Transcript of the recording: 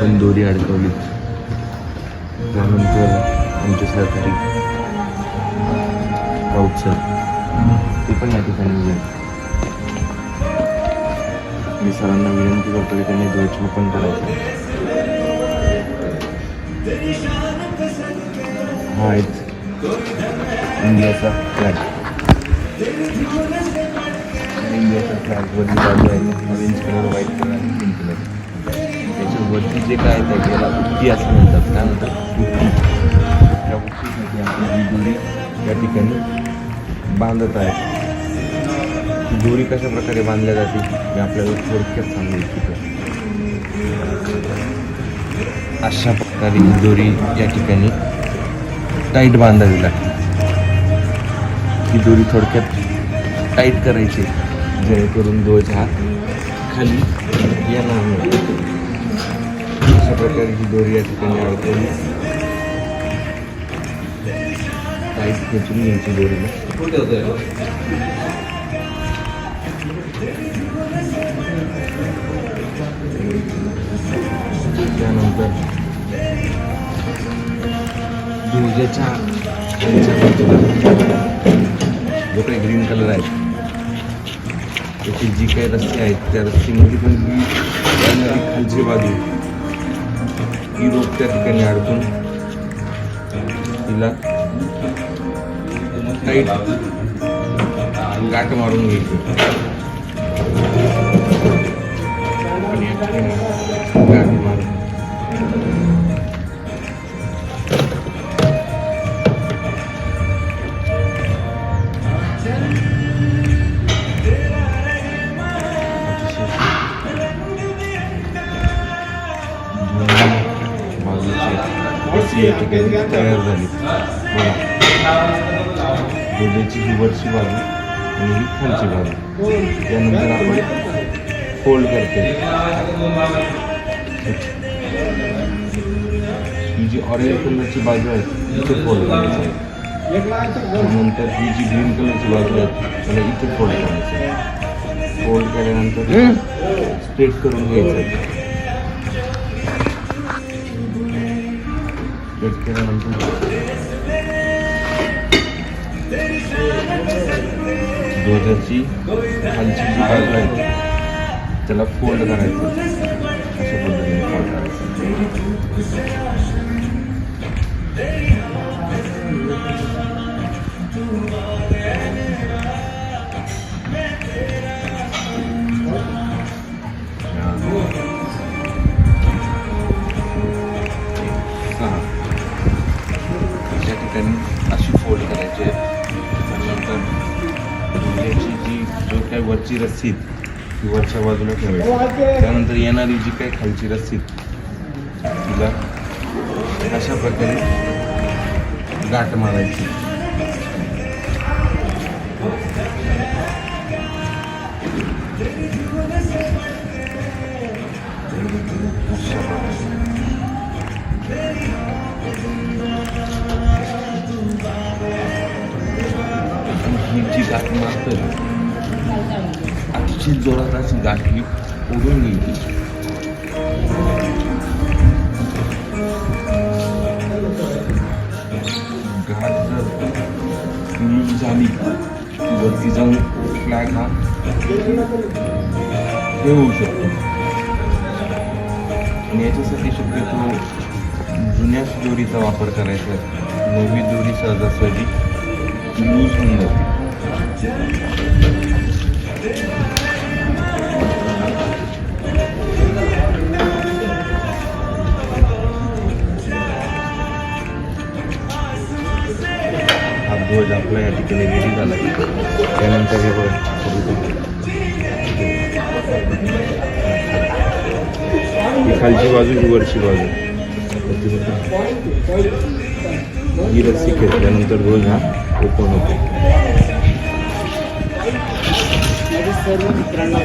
पण दोरी अडकवली. त्यानंतर आमचे सहकारी राऊत सर ते पण या ठिकाणी उभे. मी सरांना विनंती करतो की त्यांनी ध्वजरोपण करायचं. हा आहे इंडियाचा फ्लॅग. इंडियाचा फ्लॅग वरती बाजू आहे ऑरेंज कलर, व्हाईट कलर आणि ग्रीन कलर. त्याच्यावरती जे काय आहे त्याला उक्ती असं म्हणतात. काय म्हणतात उक्ती. त्या उक्तीसाठी आपण ही दोरी या ठिकाणी बांधत आहे. दोरी कशा प्रकारे बांधल्या जाते मी आपल्याला थोडक्यात सांगू इच्छितो. अशा प्रकारे ही दोरी या ठिकाणी टाईट बांधावी लागते. ही दोरी थोडक्यात टाईट करायची जेणेकरून ध्वज हा खाली येणार नाही. अशा प्रकारे ही दोरी या ठिकाणी अडकवली टाईट खेचून घ्यायची दोरीला. त्यानंतर ध्वजाच्या जो काही ग्रीन कलर आहे त्याची जी काही रस्ते आहेत त्या रस्त्यामध्ये पण ही येणारी खालची बाजू ही रोप त्या ठिकाणी अडकून तिला टाईट गाठ मारून घ्यायची. गाठ मारून या ठिकाणी तयार झाली. बघा ध्वजाची ही वरची बाजू आणि ही खालची बाजू. त्यानंतर आपण फोल्ड करतो. ही जी ऑरेंज कलरची बाजू आहे इथे फोल्ड करायची. त्यानंतर ही जी ग्रीन कलरची बाजू आहे त्याला इथे फोल्ड करायचं. फोल्ड केल्यानंतर स्ट्रेट करून घ्यायचं. केल्यानंतर ध्वजाची खालची जी बाजू आहे त्याला फोल्ड करायचं. अशा पद्धतीने फोल्ड करायचं. अशी फोल्ड करायची. त्यानंतर ध्वजाची जी जो काही वरची रस्सी ती वरच्या बाजूला ठेवायची. त्यानंतर येणारी जी काही खालची रस्सी तिला अशा प्रकारे गाठ मारायची. जी गाठ मारतं अतिशय जोरात अशी गाठ ही ओढून घ्यायची. गाठ जर लूज झाली वरती जाऊन फ्लॅग हा हे होऊ शकतो. आणि याच्यासाठी शक्यतो जुन्याच दोरीचा वापर करायचा. नवी दोरी सहजासहजी लूज होऊन जाते. हा ध्वज आपला या ठिकाणी रेडी झाला. त्यानंतर हे बघा ही खालची बाजू ही वरची बाजू ही रस्सी खेचल्यानंतर ध्वज हा ओपन होतो. सर्व मित्रांना